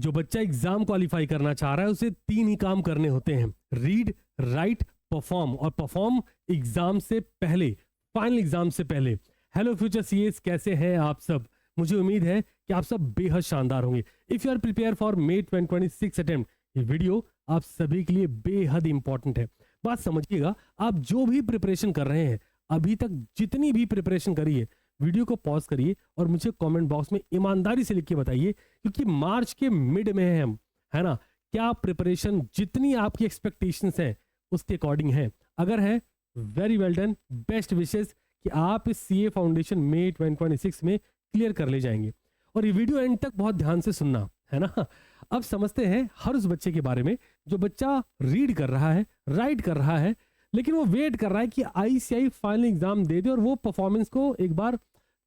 जो बच्चा exam qualify करना चाह रहा है उसे 3 ही काम करने होते हैं, रीड, राइट, परफॉर्म। और परफॉर्म एग्जाम से पहले, फाइनल एग्जाम से पहले। हेलो फ्यूचर सीएस, कैसे हैं आप सब? मुझे उम्मीद है कि आप सब बेहद शानदार होंगे। If you are prepare for May 2026 attempt, ये वीडियो आप सभी के लिए बेहद इंपॉर्टेंट है। बात समझिएगा, आप जो भी प्रिपरेशन कर रहे हैं, अभी तक जितनी भी प्रिपरेशन करी है, वीडियो को पॉज करिए और मुझे कमेंट बॉक्स में ईमानदारी से लिख के बताइए, क्योंकि मार्च के मिड में है हम, है ना? क्या प्रिपरेशन जितनी आपकी एक्सपेक्टेशंस हैं उसके अकॉर्डिंग है? अगर है, very well done, best wishes कि आप इस सीए फाउंडेशन मे 2026 में क्लियर कर ले जाएंगे। और ये वीडियो एंड तक बहुत ध्यान से सुनना, है ना? अब समझते हैं हर उस बच्चे के बारे में जो बच्चा रीड कर रहा है, राइट कर रहा है, लेकिन वो वेट कर रहा है कि आईसीआई फाइनल एग्जाम दे दे और वो परफॉर्मेंस को एक बार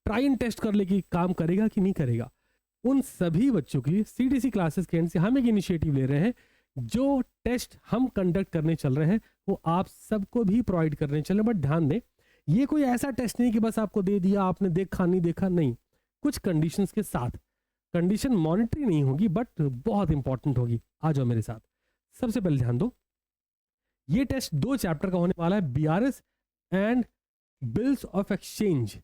ट्राई एंड टेस्ट कर ले कि काम करेगा कि नहीं करेगा। उन सभी बच्चों के लिए सीटीसी क्लासेस के एंड से हम एक इनिशिएटिव ले रहे हैं। जो टेस्ट हम कंडक्ट करने चल रहे हैं वो आप सबको भी प्रोवाइड करने चल रहे हैं। बट ध्यान दें, ये कोई ऐसा टेस्ट नहीं कि बस आपको दे दिया, आपने देखा नहीं देखा, नहीं, कुछ कंडीशंस के साथ। कंडीशन मॉनिटरी नहीं होगी बट बहुत इंपॉर्टेंट होगी। आ जाओ मेरे साथ। सबसे पहले ध्यान दो, ये टेस्ट 2 चैप्टर का होने वाला है, BRS and bills of exchange.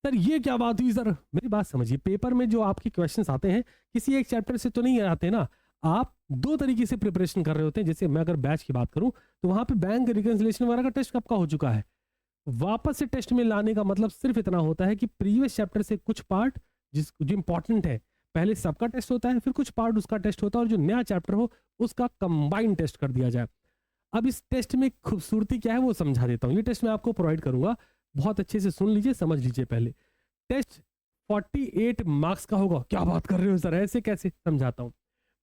Sir ये क्या बात हुई? सर मेरी बात समझिए, पेपर में जो आपके क्वेश्चंस आते हैं किसी एक चैप्टर से तो नहीं आते ना। आप 2 तरीके से प्रिपरेशन कर रहे होते हैं। जैसे मैं अगर बैच की बात करूं तो वहां पे बैंक रिकंसिलिएशन वगैरह का टेस्ट कब का हो चुका है। वापस से टेस्ट में लाने का मतलब सिर्फ इतना होता है कि प्रीवियस चैप्टर से कुछ पार्ट जो इंपॉर्टेंट है, पहले सबका टेस्ट होता है, फिर कुछ पार्ट उसका टेस्ट होता है, और जो नया चैप्टर हो उसका कंबाइंड टेस्ट कर दिया जाए। अब इस टेस्ट में खूबसूरती क्या है वो समझा देता हूँ। ये टेस्ट मैं आपको प्रोवाइड करूंगा, बहुत अच्छे से सुन लीजिए, समझ लीजिए। पहले टेस्ट 48 मार्क्स का होगा। क्या बात कर रहे हो सर, ऐसे कैसे? समझाता हूँ।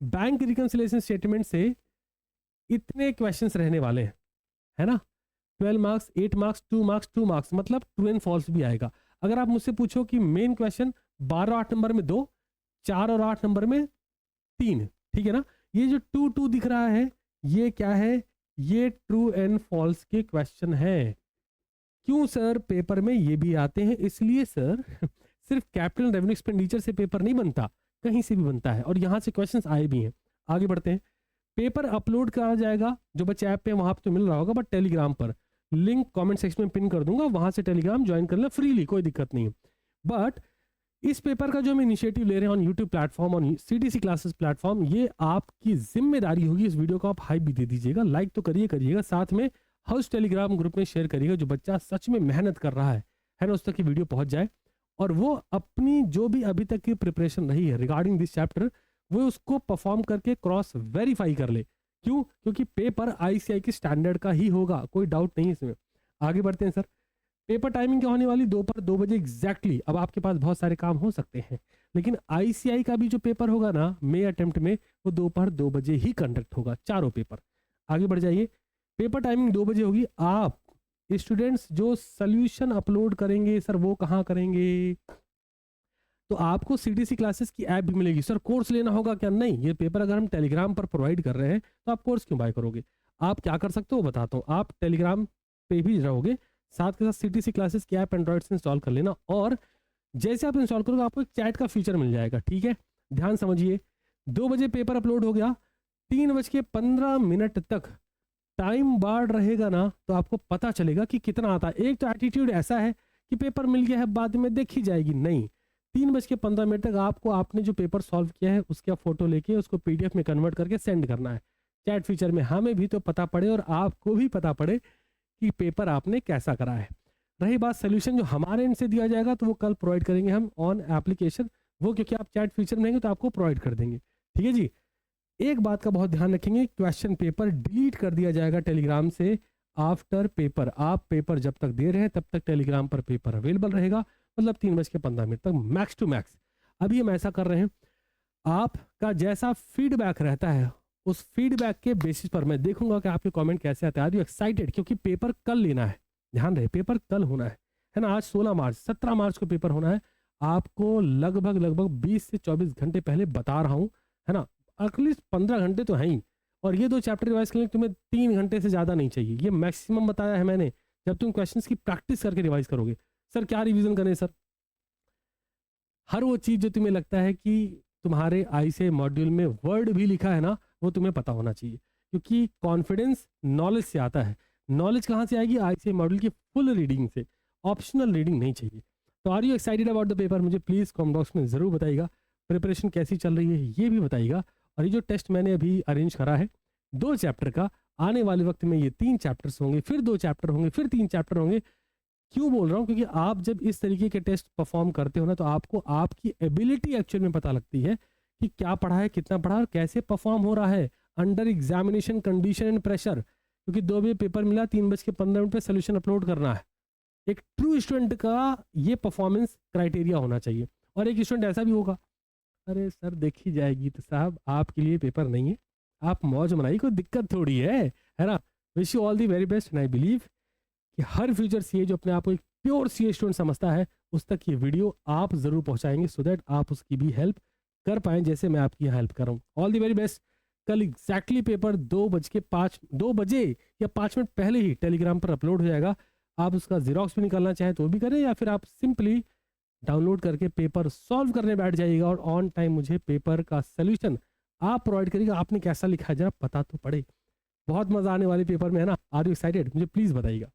बैंक रिकंसिलिएशन स्टेटमेंट से इतने क्वेश्चंस रहने वाले हैं, है ना? 12 मार्क्स, 8 मार्क्स, 2 मार्क्स, 2 मार्क्स, मतलब ट्रू एंड फॉल्स भी आएगा। अगर आप मुझसे पूछो कि मेन क्वेश्चन 12 और 8 नंबर में 2, 4 और 8 नंबर में 3, ठीक है ना? ये जो 2 2 दिख रहा है, ये क्या है? ये ट्रू एंड फॉल्स के क्वेश्चन है। क्यों सर? पेपर में ये भी आते हैं। इसलिए सर सिर्फ कैपिटल रेवेन्यू एक्सपेंडिचर से पेपर नहीं बनता, कहीं से भी बनता है, और यहां से क्वेश्चंस आए भी हैं। आगे बढ़ते हैं। पेपर अपलोड करा जाएगा, जो बच्चे ऐप पे वहां पे तो मिल रहा होगा, बट टेलीग्राम पर लिंक कमेंट सेक्शन में पिन कर दूंगा, वहां से टेलीग्राम ज्वाइन कर लेना फ्रीली, कोई दिक्कत नहीं है। बट इस पेपर का जो हम इनिशिएटिव ले रहे हैं on YouTube platform, on CTC classes platform, ये आपकी जिम्मेदारी होगी। इस वीडियो को आप हाइप भी दे दीजिएगा, लाइक तो करिएगा, साथ में हाउस टेलीग्राम ग्रुप में शेयर करिएगा। जो बच्चा सच में मेहनत कर रहा है ना, उस तक की वीडियो पहुंच जाए और वो अपनी जो भी अभी तक की प्रिपरेशन रही है रिगार्डिंग दिस चैप्टर, वो उसको परफॉर्म करके क्रॉस वेरीफाई कर ले। क्यों? क्योंकि पेपर आईसीआई के स्टैंडर्ड का ही होगा, कोई डाउट नहीं इसमें। आगे बढ़ते हैं सर। पेपर टाइमिंग क्या होने वाली? दोपहर 2 बजे एग्जैक्टली। अब आपके पास बहुत सारे काम हो सकते हैं, लेकिन आईसीआई का भी जो पेपर होगा ना मे अटेम्प्ट में, वो दोपहर 2 बजे ही कंडक्ट होगा, चारों पेपर। आगे बढ़ जाइए। पेपर टाइमिंग 2 बजे होगी। आप स्टूडेंट्स जो सोल्यूशन अपलोड करेंगे सर, वो कहाँ करेंगे? तो आपको सीटीसी क्लासेस की ऐप भी मिलेगी। सर कोर्स लेना होगा क्या? नहीं, ये पेपर अगर हम टेलीग्राम पर प्रोवाइड कर रहे हैं तो आप कोर्स क्यों बाय करोगे? आप क्या कर सकते हो बताता हूँ। आप टेलीग्राम पे भी रहोगे, साथ के साथ सीटीसी क्लासेस की ऐप एंड्रॉइड से इंस्टॉल कर लेना, और जैसे आप इंस्टॉल करोगे आपको एक चैट का फीचर मिल जाएगा, ठीक है? ध्यान समझिए। 2 बजे पेपर अपलोड हो गया, 3:15 तक टाइम बार रहेगा ना, तो आपको पता चलेगा कि कितना आता है। एक तो एटीट्यूड ऐसा है कि पेपर मिल गया है, बाद में देखी जाएगी, नहीं। 3:15 तक आपको आपने जो पेपर सॉल्व किया है उसका फोटो लेके उसको पीडीएफ में कन्वर्ट करके सेंड करना है चैट फीचर में। हमें भी तो पता पड़े और आपको भी पता पड़े कि पेपर आपने कैसा करा है। रही बात सोल्यूशन, जो हमारे एंड से दिया जाएगा तो वो कल प्रोवाइड करेंगे हम ऑन एप्लीकेशन, वो क्योंकि आप चैट फीचर में रहेंगे तो आपको प्रोवाइड कर देंगे, ठीक है जी? एक बात का बहुत ध्यान रखेंगे, क्वेश्चन पेपर डिलीट कर दिया जाएगा टेलीग्राम से आफ्टर पेपर। आप पेपर जब तक दे रहे हैं तब तक टेलीग्राम पर पेपर अवेलेबल रहेगा, मतलब 3:15 तक मैक्स टू मैक्स। अभी हम ऐसा कर रहे हैं, आपका जैसा फीडबैक रहता है उस फीडबैक के बेसिस पर मैं देखूंगा कि आपके कमेंट कैसे आते हैं। Are you excited? क्योंकि पेपर कल लेना है, ध्यान रहे, पेपर कल होना है ना? आज 16 मार्च, 17 मार्च को पेपर होना है। आपको लगभग 20 से 24 घंटे पहले बता रहा हूँ, है ना? एटलीस्ट 15 घंटे तो हैं ही, और ये 2 चैप्टर रिवाइज करने तुम्हें 3 घंटे से ज़्यादा नहीं चाहिए, ये मैक्सिमम बताया है मैंने। जब तुम क्वेश्चंस की प्रैक्टिस करके रिवाइज करोगे। सर क्या रिवीजन करें सर? हर वो चीज़ जो तुम्हें लगता है कि तुम्हारे ICAI मॉड्यूल में वर्ड भी लिखा है ना, वो तुम्हें पता होना चाहिए, क्योंकि कॉन्फिडेंस नॉलेज से आता है। नॉलेज कहाँ से आएगी? ICAI मॉड्यूल की फुल रीडिंग से, ऑप्शनल रीडिंग नहीं चाहिए। तो are you excited about the paper? मुझे प्लीज़ कमेंट बॉक्स में ज़रूर बताइएगा। प्रिपरेशन कैसी चल रही है ये भी बताइएगा। और ये जो टेस्ट मैंने अभी अरेंज करा है 2 चैप्टर का, आने वाले वक्त में ये 3 चैप्टर्स होंगे, फिर 2 चैप्टर होंगे, फिर 3 चैप्टर होंगे। क्यों बोल रहा हूँ? क्योंकि आप जब इस तरीके के टेस्ट परफॉर्म करते हो ना, तो आपको आपकी एबिलिटी एक्चुअल में पता लगती है कि क्या पढ़ा है, कितना पढ़ा और कैसे परफॉर्म हो रहा है under examination condition and pressure. क्योंकि 2 बजे पेपर मिला, 3:15 पे सोल्यूशन अपलोड करना है। एक ट्रू स्टूडेंट का ये परफॉर्मेंस क्राइटेरिया होना चाहिए। और एक स्टूडेंट ऐसा भी होगा, अरे सर देखी जाएगी, तो साहब आपके लिए पेपर नहीं है, आप मौज मनाइए, कोई दिक्कत थोड़ी है ना। Wish you all the very best and I believe कि हर फ्यूचर सीए जो अपने आप को एक प्योर सीए स्टूडेंट समझता है, उस तक ये वीडियो आप ज़रूर पहुंचाएंगे, सो दैट आप उसकी भी हेल्प कर पाएँ जैसे मैं आपकी यहाँ हेल्प कर रहा हूँ। All the very best. कल एग्जैक्टली पेपर 2 बजे या 5 मिनट पहले ही टेलीग्राम पर अपलोड हो जाएगा। आप उसका जीरोक्स भी निकालना चाहें तो भी करें, या फिर आप सिंपली डाउनलोड करके पेपर सॉल्व करने बैठ जाइएगा और ऑन टाइम मुझे पेपर का सोल्यूशन आप प्रोवाइड करिएगा। आपने कैसा लिखा है जरा पता तो पड़े। बहुत मज़ा आने वाले पेपर में है ना। Are you excited? मुझे प्लीज़ बताइएगा।